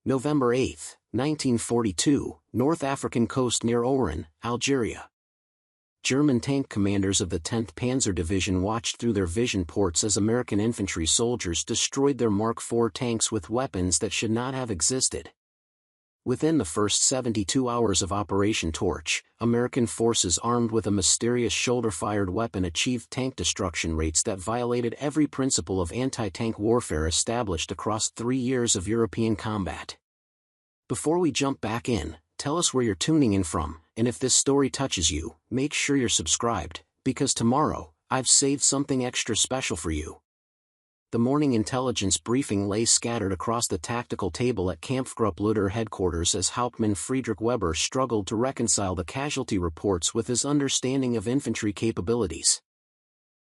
November 8, 1942, North African coast near Oran, Algeria. German tank commanders of the 10th Panzer Division watched through their vision ports as American infantry soldiers destroyed their Mark IV tanks with weapons that should not have existed. Within the first 72 hours of Operation Torch, American forces armed with a mysterious shoulder-fired weapon achieved tank destruction rates that violated every principle of anti-tank warfare established across 3 years of European combat. Before we jump back in, tell us where you're tuning in from, and if this story touches you, make sure you're subscribed, because tomorrow, I've saved something extra special for you. The morning intelligence briefing lay scattered across the tactical table at Kampfgruppe headquarters as Hauptmann Friedrich Weber struggled to reconcile the casualty reports with his understanding of infantry capabilities.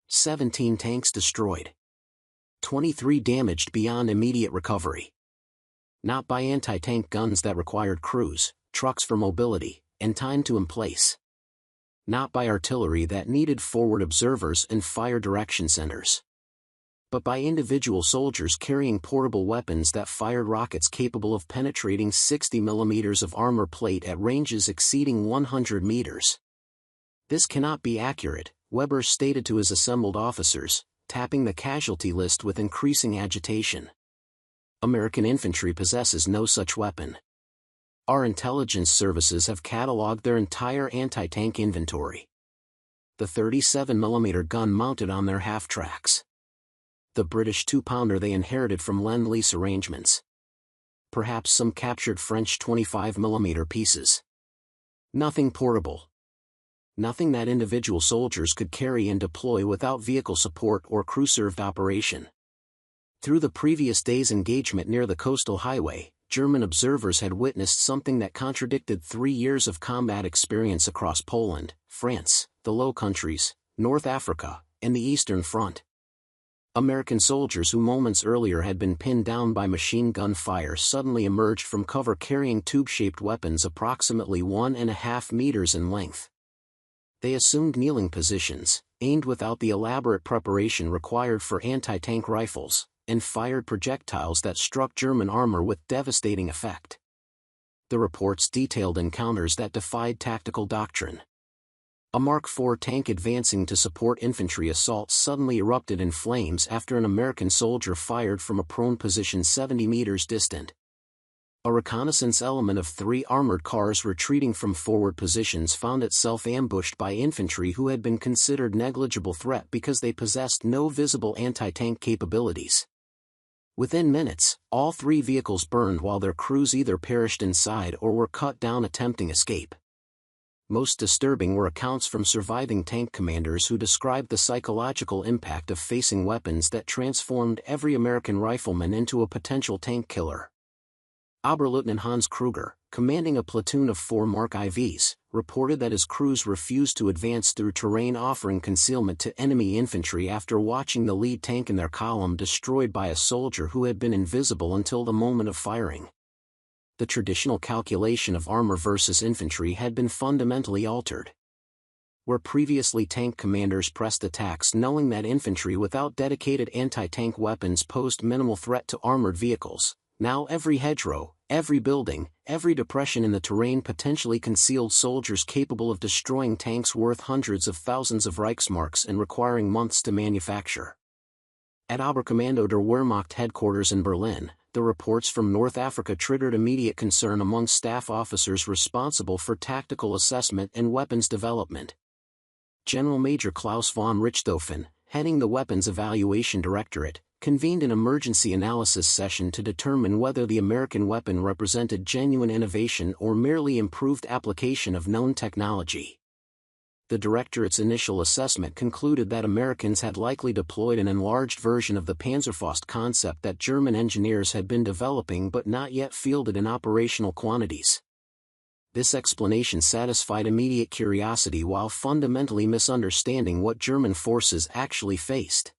17 tanks destroyed. 23 damaged beyond immediate recovery. Not by anti-tank guns that required crews, trucks for mobility, and time to emplace. Not by artillery that needed forward observers and fire direction centers. But by individual soldiers carrying portable weapons that fired rockets capable of penetrating 60 millimeters of armor plate at ranges exceeding 100 meters. This cannot be accurate, Weber stated to his assembled officers, tapping the casualty list with increasing agitation. American infantry possesses no such weapon. Our intelligence services have cataloged their entire anti-tank inventory. The 37mm gun mounted on their half-tracks. The British 2-pounder they inherited from Lend-Lease arrangements. Perhaps some captured French 25mm pieces. Nothing portable. Nothing that individual soldiers could carry and deploy without vehicle support or crew-served operation. Through the previous day's engagement near the coastal highway, German observers had witnessed something that contradicted 3 years of combat experience across Poland, France, the Low Countries, North Africa, and the Eastern Front. American soldiers who moments earlier had been pinned down by machine gun fire suddenly emerged from cover carrying tube-shaped weapons approximately 1.5 meters in length. They assumed kneeling positions, aimed without the elaborate preparation required for anti-tank rifles, and fired projectiles that struck German armor with devastating effect. The reports detailed encounters that defied tactical doctrine. A Mark IV tank advancing to support infantry assaults suddenly erupted in flames after an American soldier fired from a prone position 70 meters distant. A reconnaissance element of 3 armored cars retreating from forward positions found itself ambushed by infantry who had been considered negligible threat because they possessed no visible anti-tank capabilities. Within minutes, all 3 vehicles burned while their crews either perished inside or were cut down attempting escape. Most disturbing were accounts from surviving tank commanders who described the psychological impact of facing weapons that transformed every American rifleman into a potential tank killer. Oberleutnant Hans Kruger, commanding a platoon of 4 Mark IVs, reported that his crews refused to advance through terrain offering concealment to enemy infantry after watching the lead tank in their column destroyed by a soldier who had been invisible until the moment of firing. The traditional calculation of armor versus infantry had been fundamentally altered. Where previously tank commanders pressed attacks knowing that infantry without dedicated anti-tank weapons posed minimal threat to armored vehicles, now every hedgerow, every building, every depression in the terrain potentially concealed soldiers capable of destroying tanks worth hundreds of thousands of Reichsmarks and requiring months to manufacture. At Oberkommando der Wehrmacht headquarters in Berlin, the reports from North Africa triggered immediate concern among staff officers responsible for tactical assessment and weapons development. General Major Klaus von Richthofen, heading the Weapons Evaluation Directorate, convened an emergency analysis session to determine whether the American weapon represented genuine innovation or merely improved application of known technology. The Directorate's initial assessment concluded that Americans had likely deployed an enlarged version of the Panzerfaust concept that German engineers had been developing but not yet fielded in operational quantities. This explanation satisfied immediate curiosity while fundamentally misunderstanding what German forces actually faced.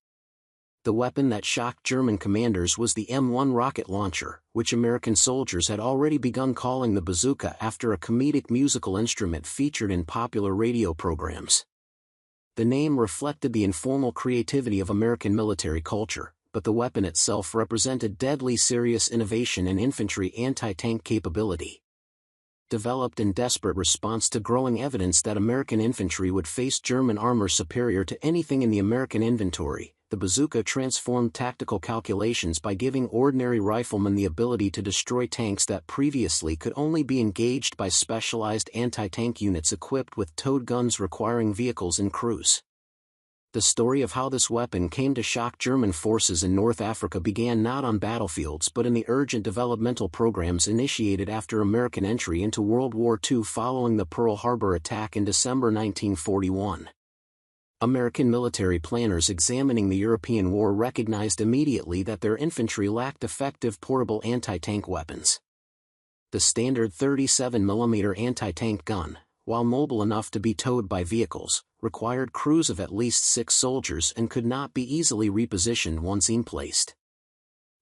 The weapon that shocked German commanders was the M1 rocket launcher, which American soldiers had already begun calling the Bazooka after a comedic musical instrument featured in popular radio programs. The name reflected the informal creativity of American military culture, but the weapon itself represented deadly serious innovation in infantry anti-tank capability. Developed in desperate response to growing evidence that American infantry would face German armor superior to anything in the American inventory, the bazooka transformed tactical calculations by giving ordinary riflemen the ability to destroy tanks that previously could only be engaged by specialized anti-tank units equipped with towed guns requiring vehicles and crews. The story of how this weapon came to shock German forces in North Africa began not on battlefields but in the urgent developmental programs initiated after American entry into World War II following the Pearl Harbor attack in December 1941. American military planners examining the European war recognized immediately that their infantry lacked effective portable anti-tank weapons. The standard 37mm anti-tank gun, while mobile enough to be towed by vehicles, required crews of at least 6 soldiers and could not be easily repositioned once in placed.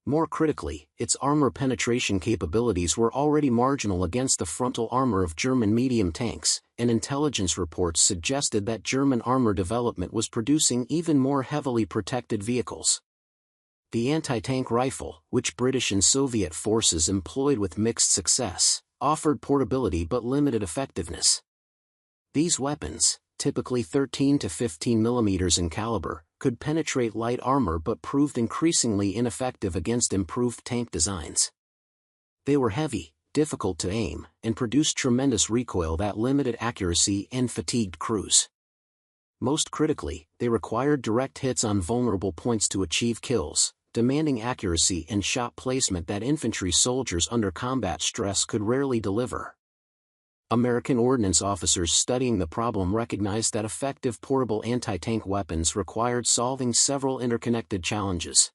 More critically, its armor penetration capabilities were already marginal against the frontal armor of German medium tanks, and intelligence reports suggested that German armor development was producing even more heavily protected vehicles. The anti-tank rifle, which British and Soviet forces employed with mixed success, offered portability but limited effectiveness. These weapons, typically 13 to 15 mm in caliber, could penetrate light armor but proved increasingly ineffective against improved tank designs. They were heavy, difficult to aim, and produced tremendous recoil that limited accuracy and fatigued crews. Most critically, they required direct hits on vulnerable points to achieve kills, demanding accuracy and shot placement that infantry soldiers under combat stress could rarely deliver. American ordnance officers studying the problem recognized that effective portable anti-tank weapons required solving several interconnected challenges.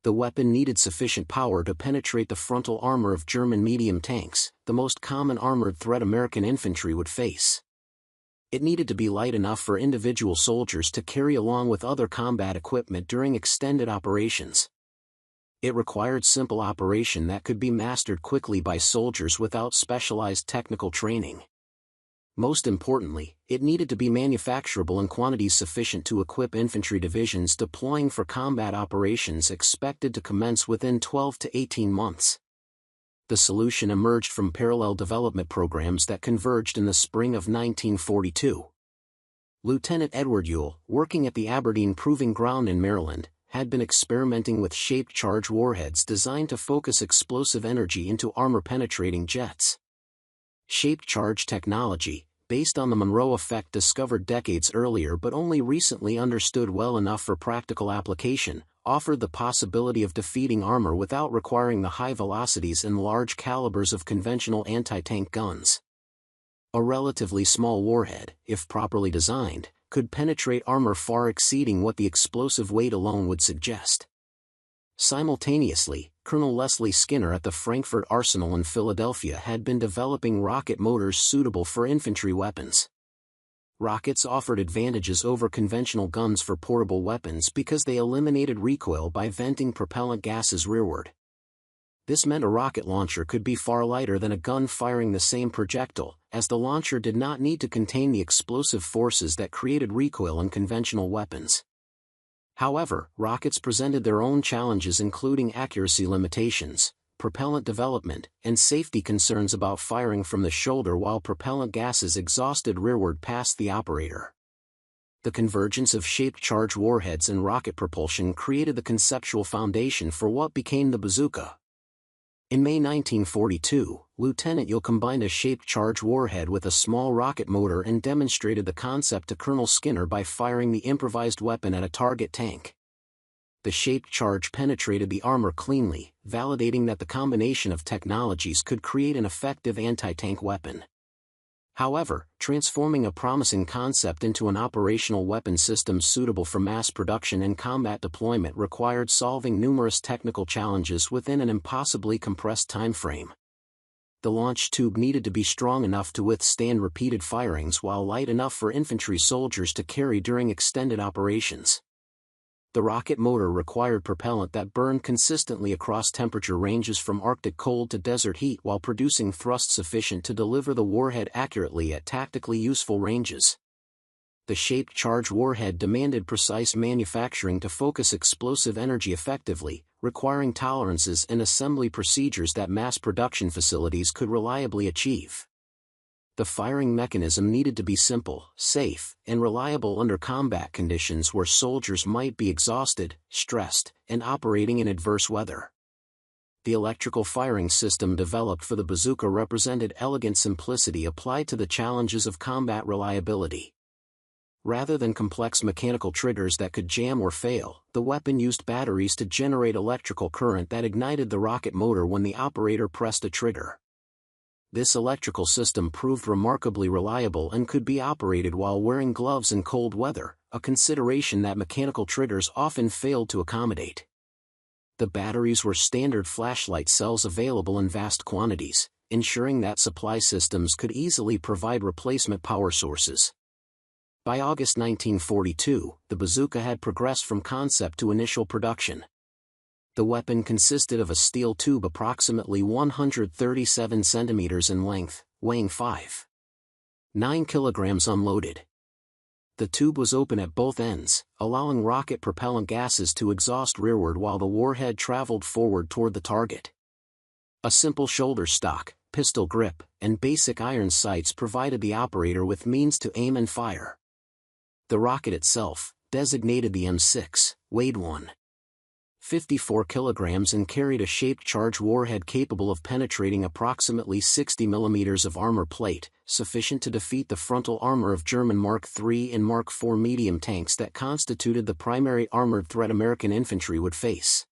The weapon needed sufficient power to penetrate the frontal armor of German medium tanks, the most common armored threat American infantry would face. It needed to be light enough for individual soldiers to carry along with other combat equipment during extended operations. It required simple operation that could be mastered quickly by soldiers without specialized technical training. Most importantly, it needed to be manufacturable in quantities sufficient to equip infantry divisions deploying for combat operations expected to commence within 12 to 18 months. The solution emerged from parallel development programs that converged in the spring of 1942. Lieutenant Edward Ewell, working at the Aberdeen Proving Ground in Maryland, had been experimenting with shaped charge warheads designed to focus explosive energy into armor-penetrating jets. Shaped charge technology, based on the Monroe effect discovered decades earlier but only recently understood well enough for practical application, offered the possibility of defeating armor without requiring the high velocities and large calibers of conventional anti-tank guns. A relatively small warhead, if properly designed, could penetrate armor far exceeding what the explosive weight alone would suggest. Simultaneously, Colonel Leslie Skinner at the Frankfurt Arsenal in Philadelphia had been developing rocket motors suitable for infantry weapons. Rockets offered advantages over conventional guns for portable weapons because they eliminated recoil by venting propellant gases rearward. This meant a rocket launcher could be far lighter than a gun firing the same projectile, as the launcher did not need to contain the explosive forces that created recoil in conventional weapons. However, rockets presented their own challenges including accuracy limitations, propellant development, and safety concerns about firing from the shoulder while propellant gases exhausted rearward past the operator. The convergence of shaped charge warheads and rocket propulsion created the conceptual foundation for what became the bazooka. In May 1942, Lieutenant Ewell combined a shaped charge warhead with a small rocket motor and demonstrated the concept to Colonel Skinner by firing the improvised weapon at a target tank. The shaped charge penetrated the armor cleanly, validating that the combination of technologies could create an effective anti-tank weapon. However, transforming a promising concept into an operational weapon system suitable for mass production and combat deployment required solving numerous technical challenges within an impossibly compressed time frame. The launch tube needed to be strong enough to withstand repeated firings while light enough for infantry soldiers to carry during extended operations. The rocket motor required propellant that burned consistently across temperature ranges from Arctic cold to desert heat while producing thrust sufficient to deliver the warhead accurately at tactically useful ranges. The shaped charge warhead demanded precise manufacturing to focus explosive energy effectively, requiring tolerances and assembly procedures that mass production facilities could reliably achieve. The firing mechanism needed to be simple, safe, and reliable under combat conditions where soldiers might be exhausted, stressed, and operating in adverse weather. The electrical firing system developed for the bazooka represented elegant simplicity applied to the challenges of combat reliability. Rather than complex mechanical triggers that could jam or fail, the weapon used batteries to generate electrical current that ignited the rocket motor when the operator pressed a trigger. This electrical system proved remarkably reliable and could be operated while wearing gloves in cold weather, a consideration that mechanical triggers often failed to accommodate. The batteries were standard flashlight cells available in vast quantities, ensuring that supply systems could easily provide replacement power sources. By August 1942, the bazooka had progressed from concept to initial production. The weapon consisted of a steel tube approximately 137 centimeters in length, weighing 5.9 kilograms unloaded. The tube was open at both ends, allowing rocket propellant gases to exhaust rearward while the warhead traveled forward toward the target. A simple shoulder stock, pistol grip, and basic iron sights provided the operator with means to aim and fire. The rocket itself, designated the M6, weighed 1.54 kilograms and carried a shaped charge warhead capable of penetrating approximately 60 millimeters of armor plate, sufficient to defeat the frontal armor of German Mark III and Mark IV medium tanks that constituted the primary armored threat American infantry would face.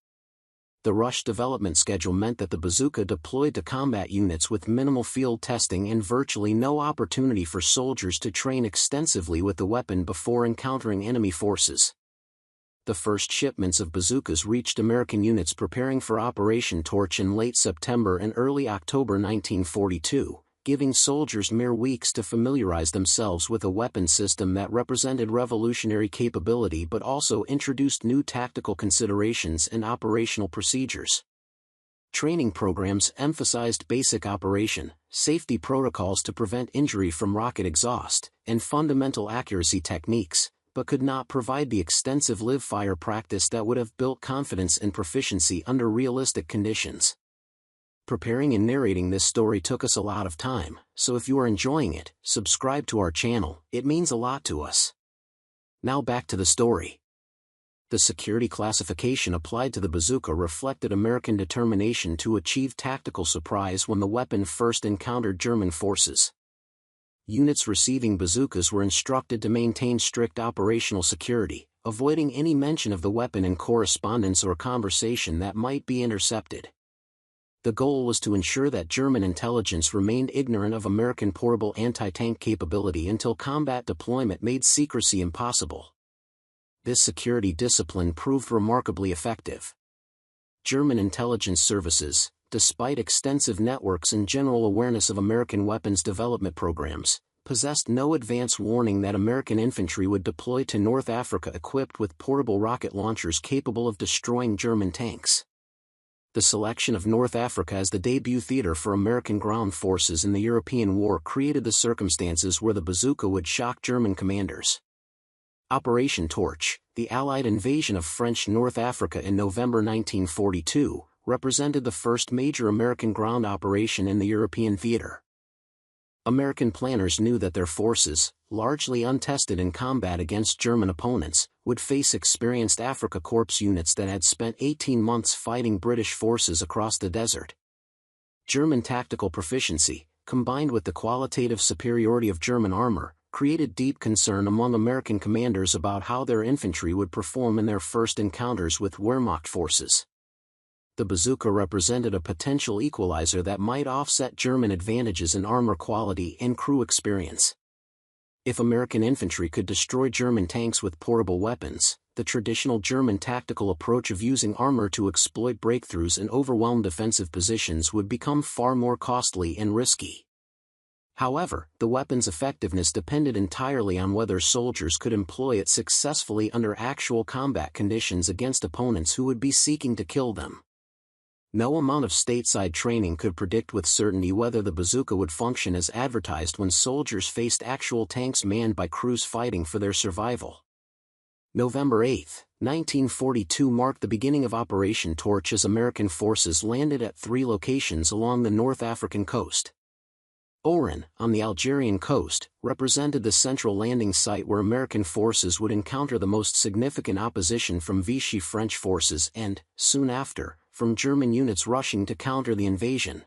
The rushed development schedule meant that the bazooka deployed to combat units with minimal field testing and virtually no opportunity for soldiers to train extensively with the weapon before encountering enemy forces. The first shipments of bazookas reached American units preparing for Operation Torch in late September and early October 1942, giving soldiers mere weeks to familiarize themselves with a weapon system that represented revolutionary capability but also introduced new tactical considerations and operational procedures. Training programs emphasized basic operation, safety protocols to prevent injury from rocket exhaust, and fundamental accuracy techniques, but could not provide the extensive live-fire practice that would have built confidence and proficiency under realistic conditions. Preparing and narrating this story took us a lot of time, so if you are enjoying it, subscribe to our channel, it means a lot to us. Now back to the story. The security classification applied to the bazooka reflected American determination to achieve tactical surprise when the weapon first encountered German forces. Units receiving bazookas were instructed to maintain strict operational security, avoiding any mention of the weapon in correspondence or conversation that might be intercepted. The goal was to ensure that German intelligence remained ignorant of American portable anti-tank capability until combat deployment made secrecy impossible. This security discipline proved remarkably effective. German intelligence services, despite extensive networks and general awareness of American weapons development programs, possessed no advance warning that American infantry would deploy to North Africa equipped with portable rocket launchers capable of destroying German tanks. The selection of North Africa as the debut theater for American ground forces in the European War created the circumstances where the bazooka would shock German commanders. Operation Torch, the Allied invasion of French North Africa in November 1942, represented the first major American ground operation in the European theater. American planners knew that their forces, largely untested in combat against German opponents, would face experienced Afrika Korps units that had spent 18 months fighting British forces across the desert. German tactical proficiency, combined with the qualitative superiority of German armor, created deep concern among American commanders about how their infantry would perform in their first encounters with Wehrmacht forces. The bazooka represented a potential equalizer that might offset German advantages in armor quality and crew experience. If American infantry could destroy German tanks with portable weapons, the traditional German tactical approach of using armor to exploit breakthroughs and overwhelm defensive positions would become far more costly and risky. However, the weapon's effectiveness depended entirely on whether soldiers could employ it successfully under actual combat conditions against opponents who would be seeking to kill them. No amount of stateside training could predict with certainty whether the bazooka would function as advertised when soldiers faced actual tanks manned by crews fighting for their survival. November 8, 1942 marked the beginning of Operation Torch as American forces landed at 3 locations along the North African coast. Oran, on the Algerian coast, represented the central landing site where American forces would encounter the most significant opposition from Vichy French forces and, soon after, from German units rushing to counter the invasion.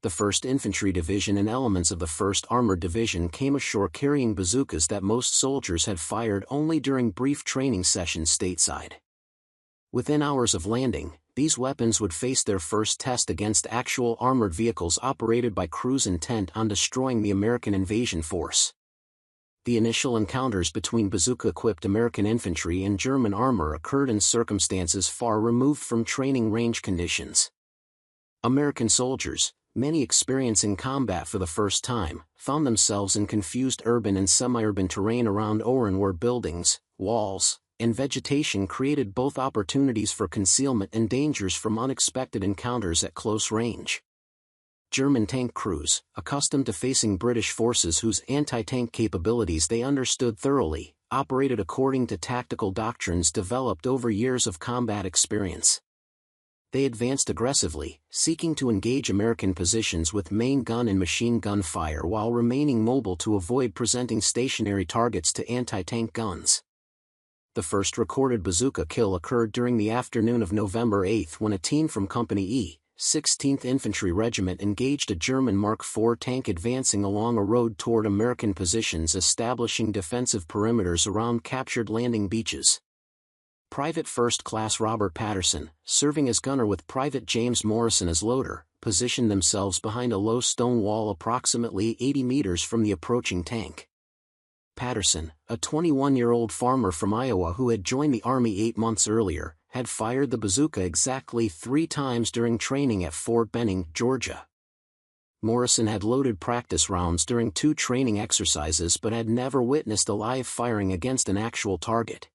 The 1st Infantry Division and elements of the 1st Armored Division came ashore carrying bazookas that most soldiers had fired only during brief training sessions stateside. Within hours of landing, these weapons would face their first test against actual armored vehicles operated by crews intent on destroying the American invasion force. The initial encounters between bazooka-equipped American infantry and German armor occurred in circumstances far removed from training range conditions. American soldiers, many experiencing combat for the first time, found themselves in confused urban and semi-urban terrain around Oran where buildings, walls, and vegetation created both opportunities for concealment and dangers from unexpected encounters at close range. German tank crews, accustomed to facing British forces whose anti-tank capabilities they understood thoroughly, operated according to tactical doctrines developed over years of combat experience. They advanced aggressively, seeking to engage American positions with main gun and machine gun fire while remaining mobile to avoid presenting stationary targets to anti-tank guns. The first recorded bazooka kill occurred during the afternoon of November 8 when a team from Company E, 16th Infantry Regiment engaged a German Mark IV tank advancing along a road toward American positions establishing defensive perimeters around captured landing beaches. Private First Class Robert Patterson, serving as gunner with Private James Morrison as loader, positioned themselves behind a low stone wall approximately 80 meters from the approaching tank. Patterson, a 21-year-old farmer from Iowa who had joined the Army 8 months earlier, had fired the bazooka exactly 3 times during training at Fort Benning, Georgia. Morrison had loaded practice rounds during 2 training exercises but had never witnessed a live firing against an actual target.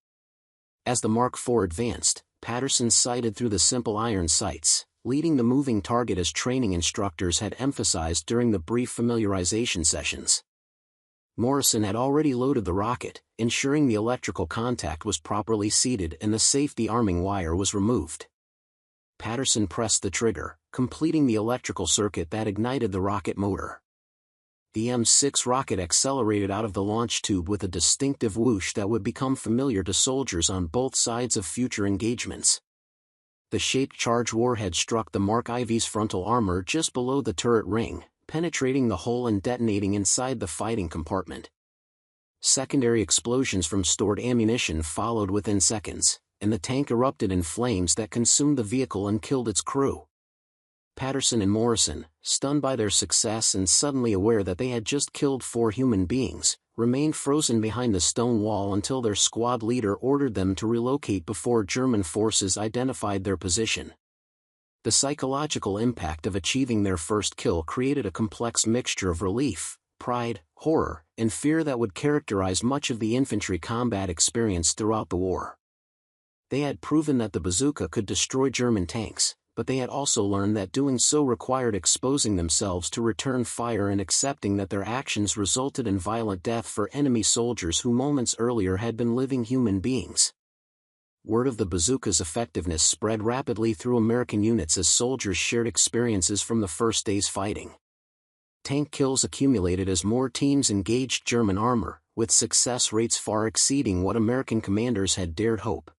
As the Mark IV advanced, Patterson sighted through the simple iron sights, leading the moving target as training instructors had emphasized during the brief familiarization sessions. Morrison had already loaded the rocket, ensuring the electrical contact was properly seated and the safety arming wire was removed. Patterson pressed the trigger, completing the electrical circuit that ignited the rocket motor. The M6 rocket accelerated out of the launch tube with a distinctive whoosh that would become familiar to soldiers on both sides of future engagements. The shaped charge warhead struck the Mark IV's frontal armor just below the turret ring, penetrating the hole and detonating inside the fighting compartment. Secondary explosions from stored ammunition followed within seconds, and the tank erupted in flames that consumed the vehicle and killed its crew. Patterson and Morrison, stunned by their success and suddenly aware that they had just killed 4 human beings, remained frozen behind the stone wall until their squad leader ordered them to relocate before German forces identified their position. The psychological impact of achieving their first kill created a complex mixture of relief, pride, horror, and fear that would characterize much of the infantry combat experience throughout the war. They had proven that the bazooka could destroy German tanks, but they had also learned that doing so required exposing themselves to return fire and accepting that their actions resulted in violent death for enemy soldiers who moments earlier had been living human beings. Word of the bazooka's effectiveness spread rapidly through American units as soldiers shared experiences from the first day's fighting. Tank kills accumulated as more teams engaged German armor, with success rates far exceeding what American commanders had dared hope.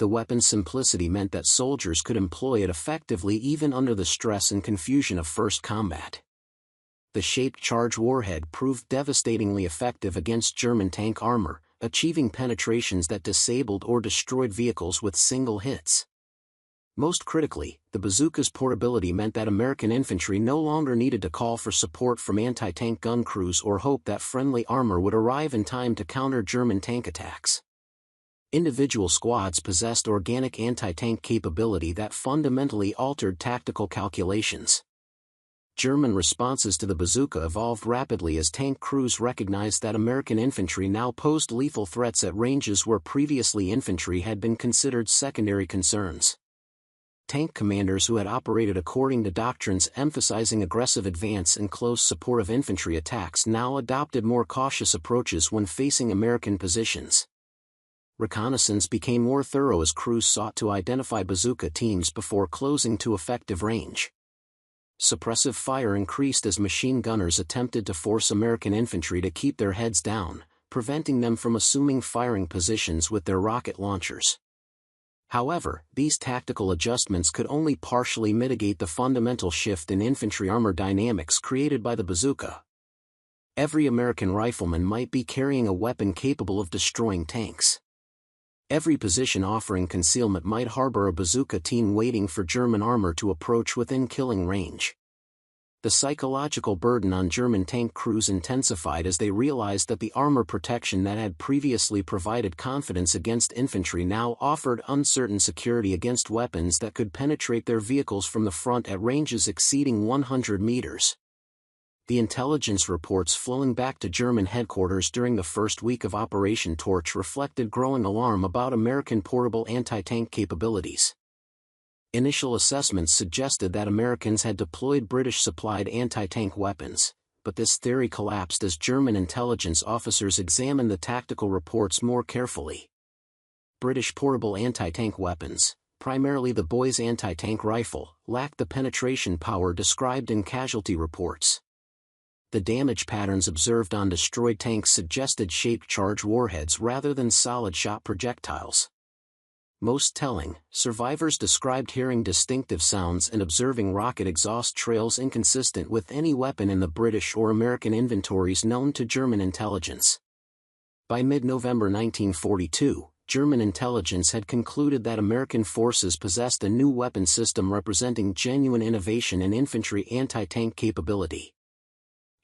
The weapon's simplicity meant that soldiers could employ it effectively even under the stress and confusion of first combat. The shaped charge warhead proved devastatingly effective against German tank armor, achieving penetrations that disabled or destroyed vehicles with single hits. Most critically, the bazooka's portability meant that American infantry no longer needed to call for support from anti-tank gun crews or hope that friendly armor would arrive in time to counter German tank attacks. Individual squads possessed organic anti-tank capability that fundamentally altered tactical calculations. German responses to the bazooka evolved rapidly as tank crews recognized that American infantry now posed lethal threats at ranges where previously infantry had been considered secondary concerns. Tank commanders who had operated according to doctrines emphasizing aggressive advance and close support of infantry attacks now adopted more cautious approaches when facing American positions. Reconnaissance became more thorough as crews sought to identify bazooka teams before closing to effective range. Suppressive fire increased as machine gunners attempted to force American infantry to keep their heads down, preventing them from assuming firing positions with their rocket launchers. However, these tactical adjustments could only partially mitigate the fundamental shift in infantry armor dynamics created by the bazooka. Every American rifleman might be carrying a weapon capable of destroying tanks. Every position offering concealment might harbor a bazooka team waiting for German armor to approach within killing range. The psychological burden on German tank crews intensified as they realized that the armor protection that had previously provided confidence against infantry now offered uncertain security against weapons that could penetrate their vehicles from the front at ranges exceeding 100 meters. The intelligence reports flowing back to German headquarters during the first week of Operation Torch reflected growing alarm about American portable anti-tank capabilities. Initial assessments suggested that Americans had deployed British-supplied anti-tank weapons, but this theory collapsed as German intelligence officers examined the tactical reports more carefully. British portable anti-tank weapons, primarily the Boy's anti-tank rifle, lacked the penetration power described in casualty reports. The damage patterns observed on destroyed tanks suggested shaped charge warheads rather than solid-shot projectiles. Most telling, survivors described hearing distinctive sounds and observing rocket exhaust trails inconsistent with any weapon in the British or American inventories known to German intelligence. By mid-November 1942, German intelligence had concluded that American forces possessed a new weapon system representing genuine innovation in infantry anti-tank capability.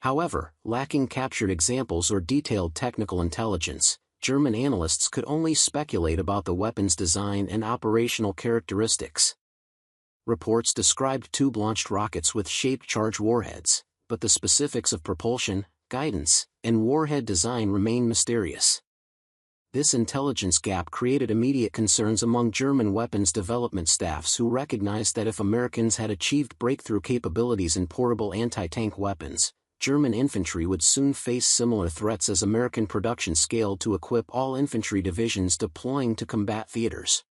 However, lacking captured examples or detailed technical intelligence, German analysts could only speculate about the weapon's design and operational characteristics. Reports described tube-launched rockets with shaped charge warheads, but the specifics of propulsion, guidance, and warhead design remain mysterious. This intelligence gap created immediate concerns among German weapons development staffs who recognized that if Americans had achieved breakthrough capabilities in portable anti-tank weapons, German infantry would soon face similar threats as American production scaled to equip all infantry divisions deploying to combat theaters.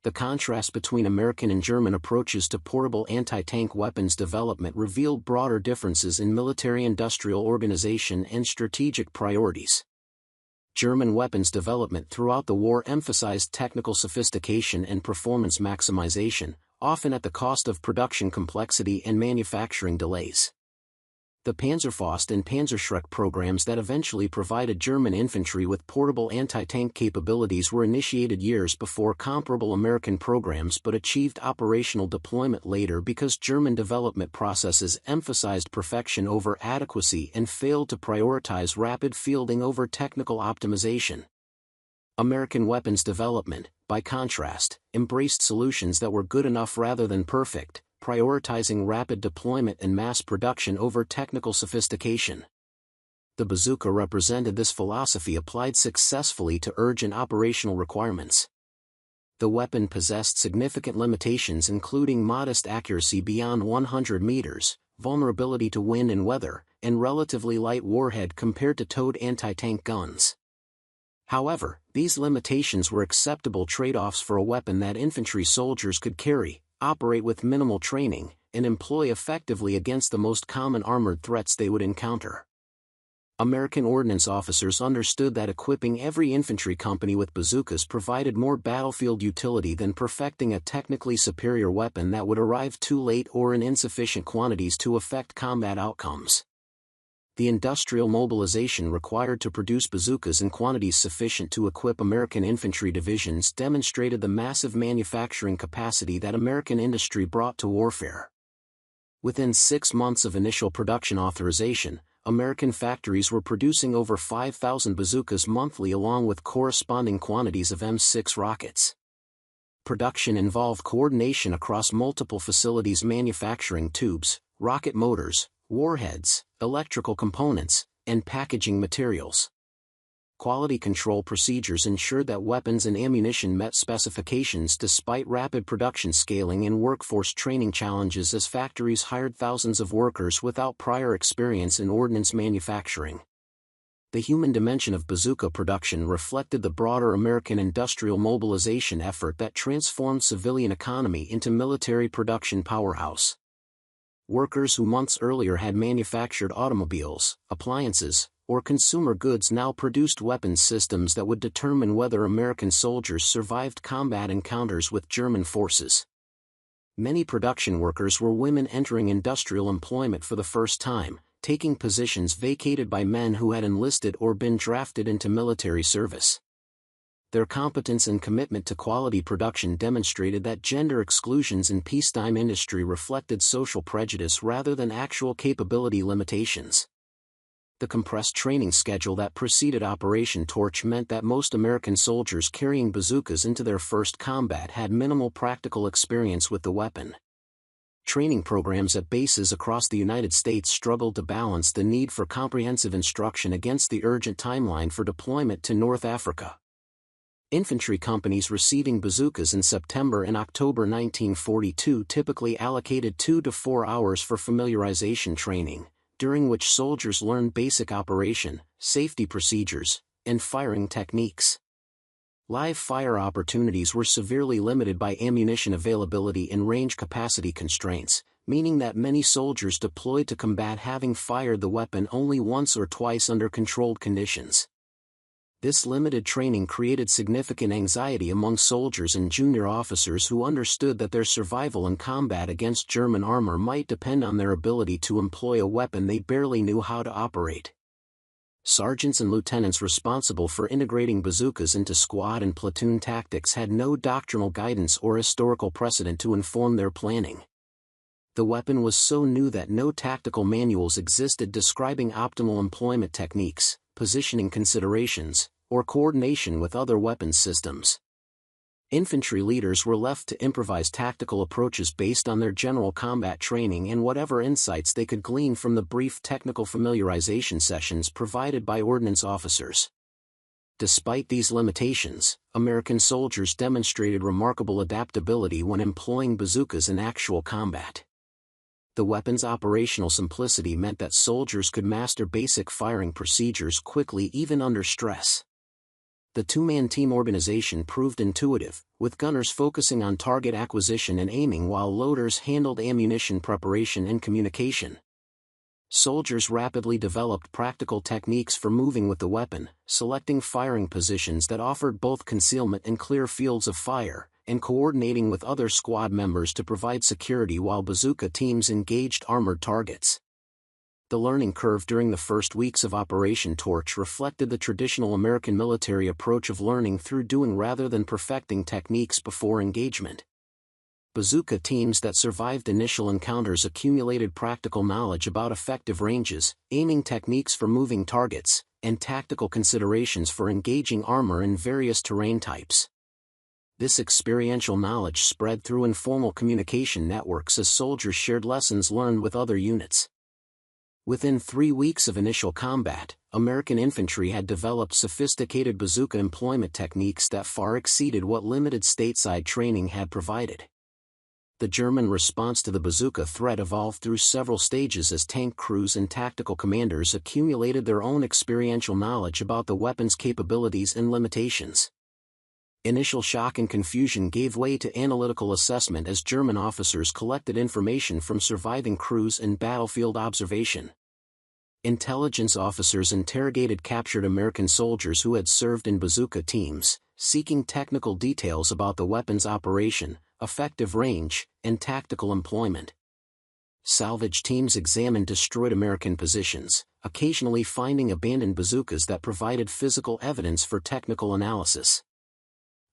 The contrast between American and German approaches to portable anti-tank weapons development revealed broader differences in military-industrial organization and strategic priorities. German weapons development throughout the war emphasized technical sophistication and performance maximization, often at the cost of production complexity and manufacturing delays. The Panzerfaust and Panzerschreck programs that eventually provided German infantry with portable anti-tank capabilities were initiated years before comparable American programs but achieved operational deployment later because German development processes emphasized perfection over adequacy and failed to prioritize rapid fielding over technical optimization. American weapons development, by contrast, embraced solutions that were good enough rather than perfect, prioritizing rapid deployment and mass production over technical sophistication. The bazooka represented this philosophy applied successfully to urgent operational requirements. The weapon possessed significant limitations including modest accuracy beyond 100 meters, vulnerability to wind and weather, and relatively light warhead compared to towed anti-tank guns. However, these limitations were acceptable trade-offs for a weapon that infantry soldiers could carry, operate with minimal training, and employ effectively against the most common armored threats they would encounter. American ordnance officers understood that equipping every infantry company with bazookas provided more battlefield utility than perfecting a technically superior weapon that would arrive too late or in insufficient quantities to affect combat outcomes. The industrial mobilization required to produce bazookas in quantities sufficient to equip American infantry divisions demonstrated the massive manufacturing capacity that American industry brought to warfare. Within 6 months of initial production authorization, American factories were producing over 5,000 bazookas monthly along with corresponding quantities of M6 rockets. Production involved coordination across multiple facilities manufacturing tubes, rocket motors, warheads, electrical components, and packaging materials. quality control procedures ensured that weapons and ammunition met specifications despite rapid production scaling and workforce training challenges as factories hired thousands of workers without prior experience in ordnance manufacturing. The human dimension of bazooka production reflected the broader American industrial mobilization effort that transformed civilian economy into military production powerhouse. Workers who months earlier had manufactured automobiles, appliances, or consumer goods now produced weapons systems that would determine whether American soldiers survived combat encounters with German forces. Many production workers were women entering industrial employment for the first time, taking positions vacated by men who had enlisted or been drafted into military service. Their competence and commitment to quality production demonstrated that gender exclusions in peacetime industry reflected social prejudice rather than actual capability limitations. The compressed training schedule that preceded Operation Torch meant that most American soldiers carrying bazookas into their first combat had minimal practical experience with the weapon. Training programs at bases across the United States struggled to balance the need for comprehensive instruction against the urgent timeline for deployment to North Africa. Infantry companies receiving bazookas in September and October 1942 typically allocated 2 to 4 hours for familiarization training, during which soldiers learned basic operation, safety procedures, and firing techniques. Live fire opportunities were severely limited by ammunition availability and range capacity constraints, meaning that many soldiers deployed to combat having fired the weapon only once or twice under controlled conditions. This limited training created significant anxiety among soldiers and junior officers who understood that their survival in combat against German armor might depend on their ability to employ a weapon they barely knew how to operate. Sergeants and lieutenants responsible for integrating bazookas into squad and platoon tactics had no doctrinal guidance or historical precedent to inform their planning. The weapon was so new that no tactical manuals existed describing optimal employment techniques, positioning considerations, or coordination with other weapons systems. Infantry leaders were left to improvise tactical approaches based on their general combat training and whatever insights they could glean from the brief technical familiarization sessions provided by ordnance officers. Despite these limitations, American soldiers demonstrated remarkable adaptability when employing bazookas in actual combat. The weapon's operational simplicity meant that soldiers could master basic firing procedures quickly even under stress. The two-man team organization proved intuitive, with gunners focusing on target acquisition and aiming while loaders handled ammunition preparation and communication. Soldiers rapidly developed practical techniques for moving with the weapon, selecting firing positions that offered both concealment and clear fields of fire, and coordinating with other squad members to provide security while bazooka teams engaged armored targets. The learning curve during the first weeks of Operation Torch reflected the traditional American military approach of learning through doing rather than perfecting techniques before engagement. Bazooka teams that survived initial encounters accumulated practical knowledge about effective ranges, aiming techniques for moving targets, and tactical considerations for engaging armor in various terrain types. This experiential knowledge spread through informal communication networks as soldiers shared lessons learned with other units. Within 3 weeks of initial combat, American infantry had developed sophisticated bazooka employment techniques that far exceeded what limited stateside training had provided. The German response to the bazooka threat evolved through several stages as tank crews and tactical commanders accumulated their own experiential knowledge about the weapon's capabilities and limitations. Initial shock and confusion gave way to analytical assessment as German officers collected information from surviving crews and battlefield observation. Intelligence officers interrogated captured American soldiers who had served in bazooka teams, seeking technical details about the weapon's operation, effective range, and tactical employment. Salvage teams examined destroyed American positions, occasionally finding abandoned bazookas that provided physical evidence for technical analysis.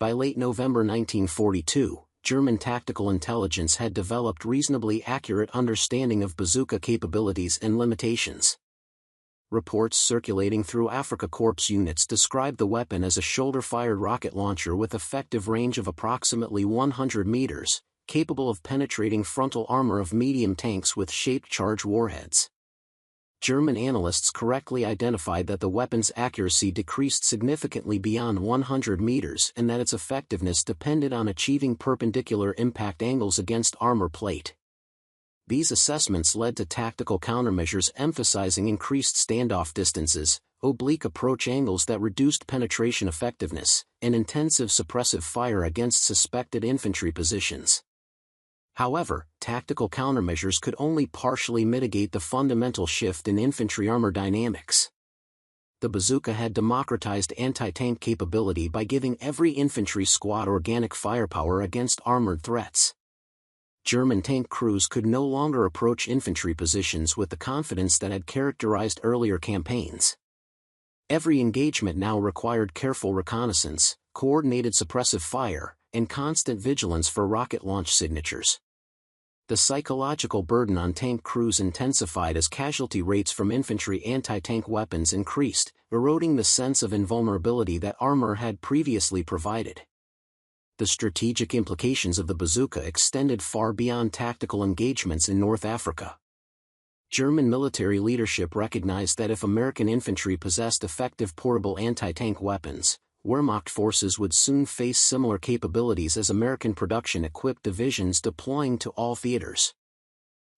By late November 1942, German tactical intelligence had developed reasonably accurate understanding of bazooka capabilities and limitations. Reports circulating through Afrika Korps units described the weapon as a shoulder-fired rocket launcher with effective range of approximately 100 meters, capable of penetrating frontal armor of medium tanks with shaped charge warheads. German analysts correctly identified that the weapon's accuracy decreased significantly beyond 100 meters and that its effectiveness depended on achieving perpendicular impact angles against armor plate. These assessments led to tactical countermeasures emphasizing increased standoff distances, oblique approach angles that reduced penetration effectiveness, and intensive suppressive fire against suspected infantry positions. However, tactical countermeasures could only partially mitigate the fundamental shift in infantry armor dynamics. The bazooka had democratized anti-tank capability by giving every infantry squad organic firepower against armored threats. German tank crews could no longer approach infantry positions with the confidence that had characterized earlier campaigns. Every engagement now required careful reconnaissance, coordinated suppressive fire, and constant vigilance for rocket launch signatures. The psychological burden on tank crews intensified as casualty rates from infantry anti-tank weapons increased, eroding the sense of invulnerability that armor had previously provided. The strategic implications of the bazooka extended far beyond tactical engagements in North Africa. German military leadership recognized that if American infantry possessed effective portable anti-tank weapons, Wehrmacht forces would soon face similar capabilities as American production-equipped divisions deploying to all theaters.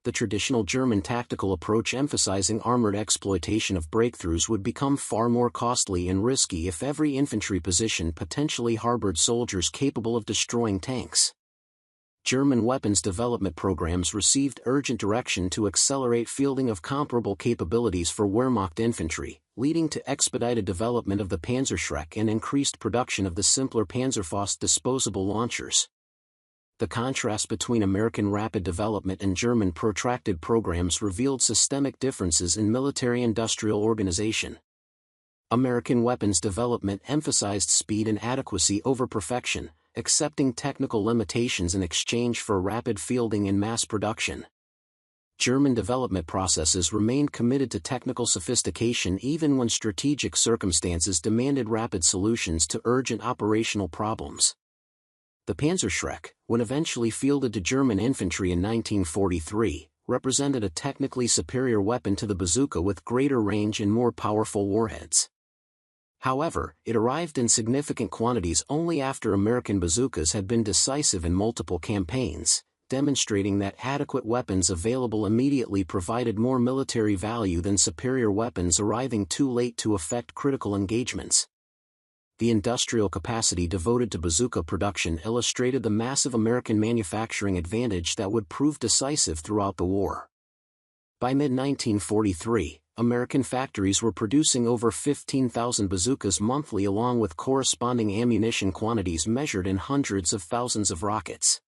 The traditional German tactical approach emphasizing armored exploitation of breakthroughs would become far more costly and risky if every infantry position potentially harbored soldiers capable of destroying tanks. German weapons development programs received urgent direction to accelerate fielding of comparable capabilities for Wehrmacht infantry, leading to expedited development of the Panzerschreck and increased production of the simpler Panzerfaust disposable launchers. The contrast between American rapid development and German protracted programs revealed systemic differences in military-industrial organization. American weapons development emphasized speed and adequacy over perfection, accepting technical limitations in exchange for rapid fielding and mass production. German development processes remained committed to technical sophistication even when strategic circumstances demanded rapid solutions to urgent operational problems. The Panzerschreck, when eventually fielded to German infantry in 1943, represented a technically superior weapon to the bazooka with greater range and more powerful warheads. However, it arrived in significant quantities only after American bazookas had been decisive in multiple campaigns, demonstrating that adequate weapons available immediately provided more military value than superior weapons arriving too late to effect critical engagements. The industrial capacity devoted to bazooka production illustrated the massive American manufacturing advantage that would prove decisive throughout the war. By mid-1943, American factories were producing over 15,000 bazookas monthly along with corresponding ammunition quantities measured in hundreds of thousands of rockets.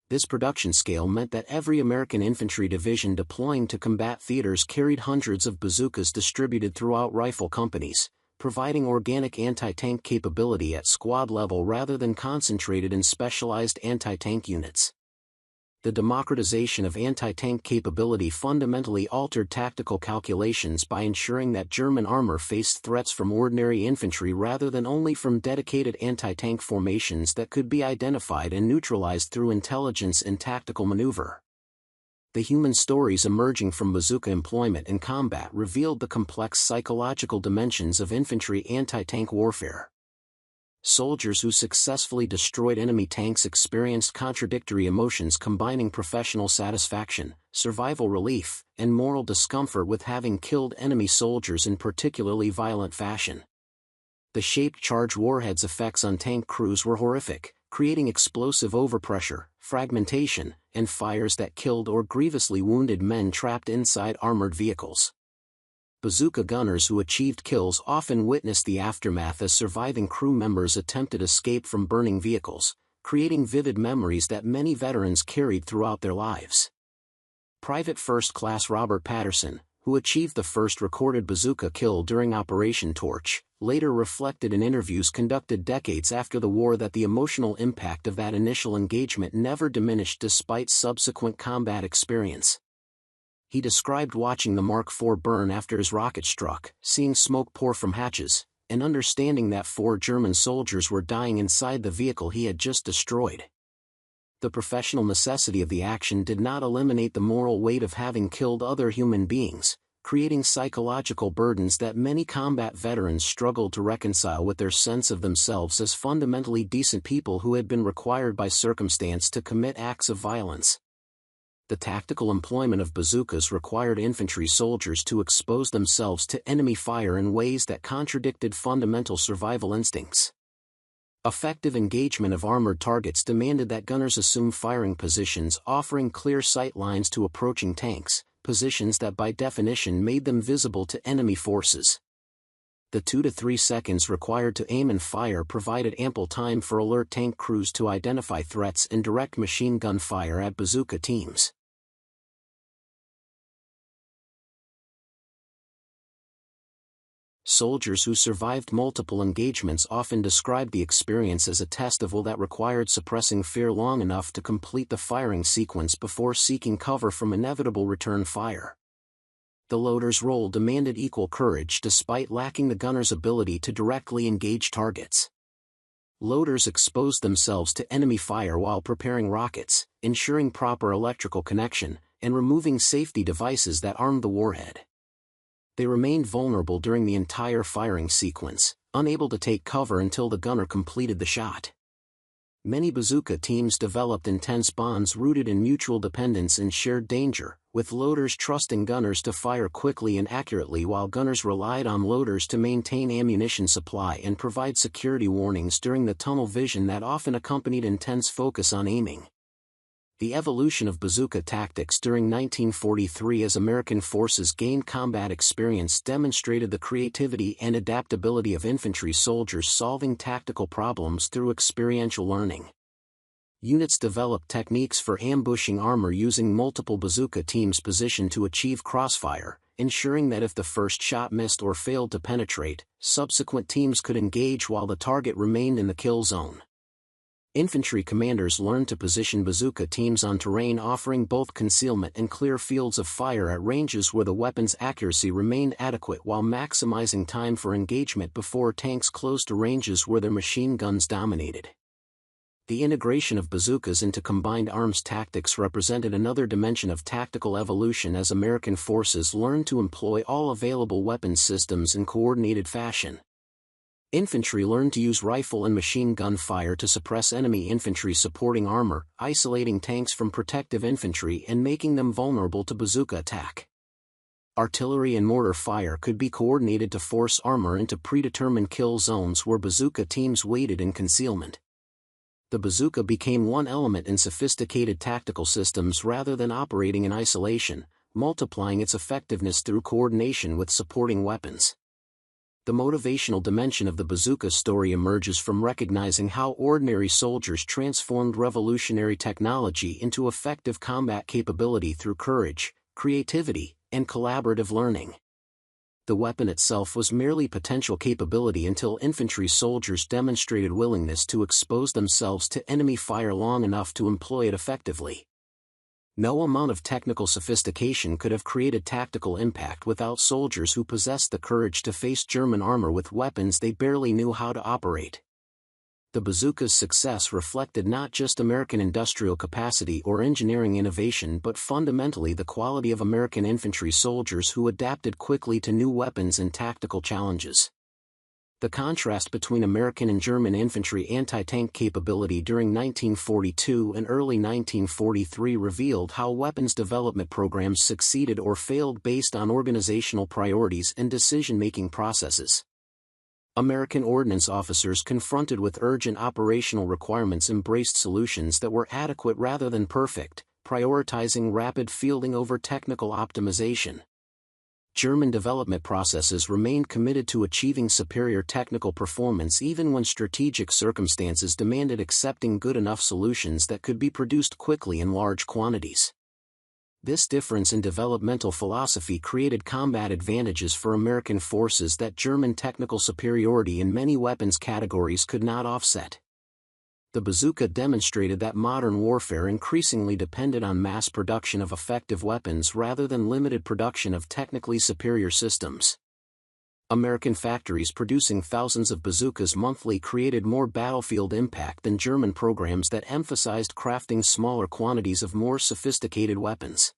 This production scale meant that every American infantry division deploying to combat theaters carried hundreds of bazookas distributed throughout rifle companies, providing organic anti-tank capability at squad level rather than concentrated in specialized anti-tank units. The democratization of anti-tank capability fundamentally altered tactical calculations by ensuring that German armor faced threats from ordinary infantry rather than only from dedicated anti-tank formations that could be identified and neutralized through intelligence and tactical maneuver. The human stories emerging from bazooka employment in combat revealed the complex psychological dimensions of infantry anti-tank warfare. Soldiers who successfully destroyed enemy tanks experienced contradictory emotions combining professional satisfaction, survival relief, and moral discomfort with having killed enemy soldiers in particularly violent fashion. The shaped charge warheads' effects on tank crews were horrific, creating explosive overpressure, fragmentation, and fires that killed or grievously wounded men trapped inside armored vehicles. Bazooka gunners who achieved kills often witnessed the aftermath as surviving crew members attempted escape from burning vehicles, creating vivid memories that many veterans carried throughout their lives. Private First Class Robert Patterson, who achieved the first recorded bazooka kill during Operation Torch, later reflected in interviews conducted decades after the war that the emotional impact of that initial engagement never diminished despite subsequent combat experience. He described watching the Mark IV burn after his rocket struck, seeing smoke pour from hatches, and understanding that 4 German soldiers were dying inside the vehicle he had just destroyed. The professional necessity of the action did not eliminate the moral weight of having killed other human beings, creating psychological burdens that many combat veterans struggled to reconcile with their sense of themselves as fundamentally decent people who had been required by circumstance to commit acts of violence. The tactical employment of bazookas required infantry soldiers to expose themselves to enemy fire in ways that contradicted fundamental survival instincts. Effective engagement of armored targets demanded that gunners assume firing positions offering clear sight lines to approaching tanks, positions that by definition made them visible to enemy forces. The 2 to 3 seconds required to aim and fire provided ample time for alert tank crews to identify threats and direct machine gun fire at bazooka teams. Soldiers who survived multiple engagements often described the experience as a test of will that required suppressing fear long enough to complete the firing sequence before seeking cover from inevitable return fire. The loader's role demanded equal courage despite lacking the gunner's ability to directly engage targets. Loaders exposed themselves to enemy fire while preparing rockets, ensuring proper electrical connection, and removing safety devices that armed the warhead. They remained vulnerable during the entire firing sequence, unable to take cover until the gunner completed the shot. Many bazooka teams developed intense bonds rooted in mutual dependence and shared danger, with loaders trusting gunners to fire quickly and accurately while gunners relied on loaders to maintain ammunition supply and provide security warnings during the tunnel vision that often accompanied intense focus on aiming. The evolution of bazooka tactics during 1943 as American forces gained combat experience demonstrated the creativity and adaptability of infantry soldiers solving tactical problems through experiential learning. Units developed techniques for ambushing armor using multiple bazooka teams positioned to achieve crossfire, ensuring that if the first shot missed or failed to penetrate, subsequent teams could engage while the target remained in the kill zone. Infantry commanders learned to position bazooka teams on terrain offering both concealment and clear fields of fire at ranges where the weapon's accuracy remained adequate while maximizing time for engagement before tanks closed to ranges where their machine guns dominated. The integration of bazookas into combined arms tactics represented another dimension of tactical evolution as American forces learned to employ all available weapons systems in coordinated fashion. Infantry learned to use rifle and machine gun fire to suppress enemy infantry supporting armor, isolating tanks from protective infantry and making them vulnerable to bazooka attack. Artillery and mortar fire could be coordinated to force armor into predetermined kill zones where bazooka teams waited in concealment. The bazooka became one element in sophisticated tactical systems rather than operating in isolation, multiplying its effectiveness through coordination with supporting weapons. The motivational dimension of the bazooka story emerges from recognizing how ordinary soldiers transformed revolutionary technology into effective combat capability through courage, creativity, and collaborative learning. The weapon itself was merely potential capability until infantry soldiers demonstrated willingness to expose themselves to enemy fire long enough to employ it effectively. No amount of technical sophistication could have created tactical impact without soldiers who possessed the courage to face German armor with weapons they barely knew how to operate. The bazooka's success reflected not just American industrial capacity or engineering innovation but fundamentally the quality of American infantry soldiers who adapted quickly to new weapons and tactical challenges. The contrast between American and German infantry anti-tank capability during 1942 and early 1943 revealed how weapons development programs succeeded or failed based on organizational priorities and decision-making processes. American ordnance officers confronted with urgent operational requirements embraced solutions that were adequate rather than perfect, prioritizing rapid fielding over technical optimization. German development processes remained committed to achieving superior technical performance even when strategic circumstances demanded accepting good enough solutions that could be produced quickly in large quantities. This difference in developmental philosophy created combat advantages for American forces that German technical superiority in many weapons categories could not offset. The bazooka demonstrated that modern warfare increasingly depended on mass production of effective weapons rather than limited production of technically superior systems. American factories producing thousands of bazookas monthly created more battlefield impact than German programs that emphasized crafting smaller quantities of more sophisticated weapons.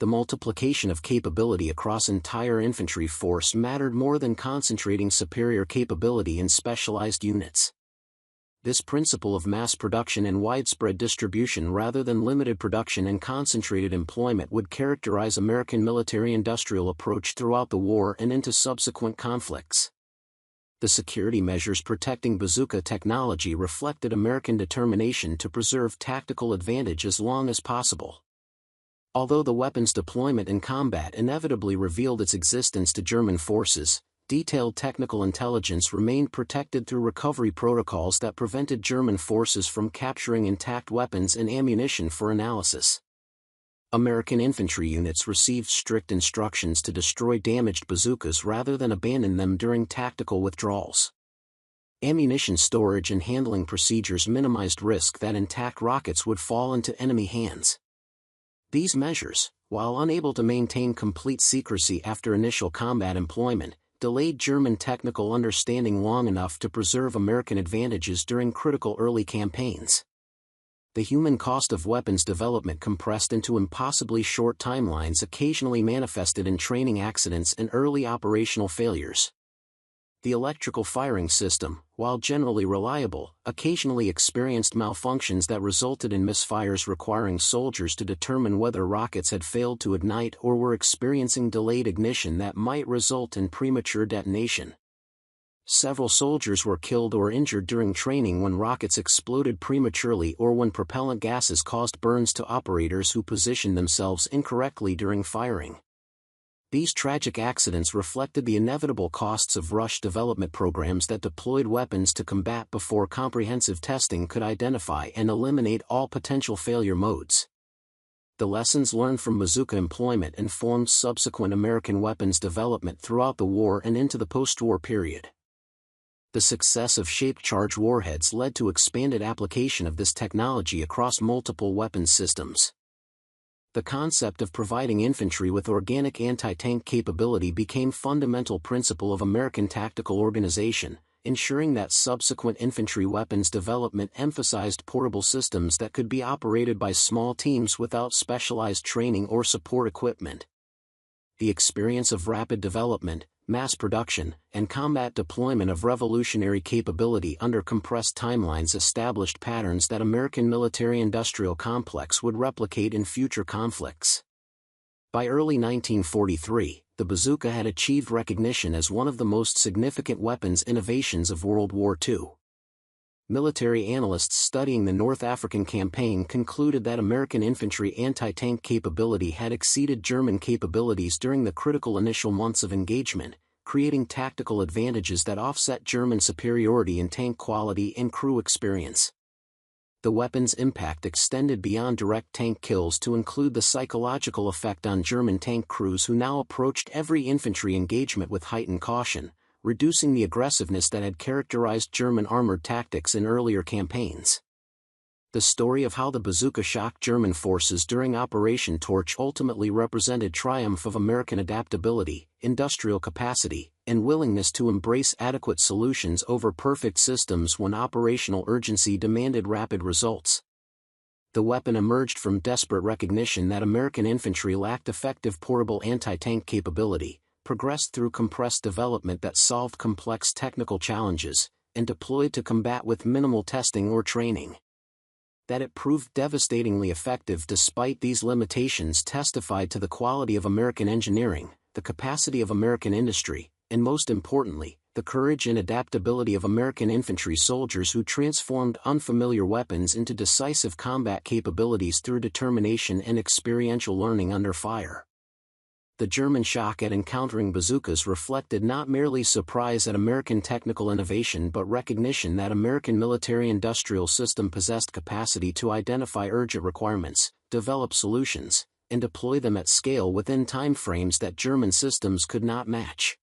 The multiplication of capability across entire infantry force mattered more than concentrating superior capability in specialized units. This principle of mass production and widespread distribution rather than limited production and concentrated employment would characterize American military-industrial approach throughout the war and into subsequent conflicts. The security measures protecting bazooka technology reflected American determination to preserve tactical advantage as long as possible. Although the weapon's deployment in combat inevitably revealed its existence to German forces, detailed technical intelligence remained protected through recovery protocols that prevented German forces from capturing intact weapons and ammunition for analysis. American infantry units received strict instructions to destroy damaged bazookas rather than abandon them during tactical withdrawals. Ammunition storage and handling procedures minimized risk that intact rockets would fall into enemy hands. These measures, while unable to maintain complete secrecy after initial combat employment, delayed German technical understanding long enough to preserve American advantages during critical early campaigns. The human cost of weapons development compressed into impossibly short timelines occasionally manifested in training accidents and early operational failures. The electrical firing system, while generally reliable, occasionally experienced malfunctions that resulted in misfires requiring soldiers to determine whether rockets had failed to ignite or were experiencing delayed ignition that might result in premature detonation. Several soldiers were killed or injured during training when rockets exploded prematurely or when propellant gases caused burns to operators who positioned themselves incorrectly during firing. These tragic accidents reflected the inevitable costs of rush development programs that deployed weapons to combat before comprehensive testing could identify and eliminate all potential failure modes. The lessons learned from bazooka employment informed subsequent American weapons development throughout the war and into the post-war period. The success of shaped charge warheads led to expanded application of this technology across multiple weapons systems. The concept of providing infantry with organic anti-tank capability became a fundamental principle of American tactical organization, ensuring that subsequent infantry weapons development emphasized portable systems that could be operated by small teams without specialized training or support equipment. The experience of rapid development, mass production, and combat deployment of revolutionary capability under compressed timelines established patterns that American military-industrial complex would replicate in future conflicts. By early 1943, the bazooka had achieved recognition as one of the most significant weapons innovations of World War II. Military analysts studying the North African campaign concluded that American infantry anti-tank capability had exceeded German capabilities during the critical initial months of engagement, creating tactical advantages that offset German superiority in tank quality and crew experience. The weapon's impact extended beyond direct tank kills to include the psychological effect on German tank crews who now approached every infantry engagement with heightened caution, reducing the aggressiveness that had characterized German armored tactics in earlier campaigns. The story of how the bazooka shocked German forces during Operation Torch ultimately represented triumph of American adaptability, industrial capacity, and willingness to embrace adequate solutions over perfect systems when operational urgency demanded rapid results. The weapon emerged from desperate recognition that American infantry lacked effective portable anti-tank capability, progressed through compressed development that solved complex technical challenges, and deployed to combat with minimal testing or training. That it proved devastatingly effective despite these limitations testified to the quality of American engineering, the capacity of American industry, and most importantly, the courage and adaptability of American infantry soldiers who transformed unfamiliar weapons into decisive combat capabilities through determination and experiential learning under fire. The German shock at encountering bazookas reflected not merely surprise at American technical innovation but recognition that American military-industrial system possessed capacity to identify urgent requirements, develop solutions, and deploy them at scale within time frames that German systems could not match.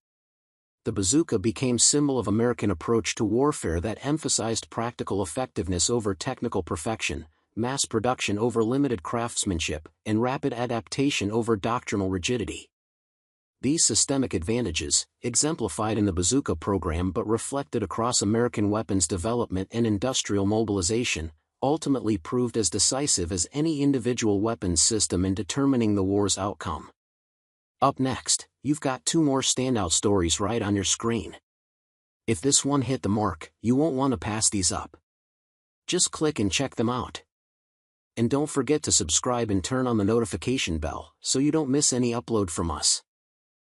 The bazooka became a symbol of American approach to warfare that emphasized practical effectiveness over technical perfection, mass production over limited craftsmanship, and rapid adaptation over doctrinal rigidity. These systemic advantages, exemplified in the bazooka program but reflected across American weapons development and industrial mobilization, ultimately proved as decisive as any individual weapons system in determining the war's outcome. Up next, you've got two more standout stories right on your screen. If this one hit the mark, you won't want to pass these up. Just click and check them out. And don't forget to subscribe and turn on the notification bell so you don't miss any upload from us.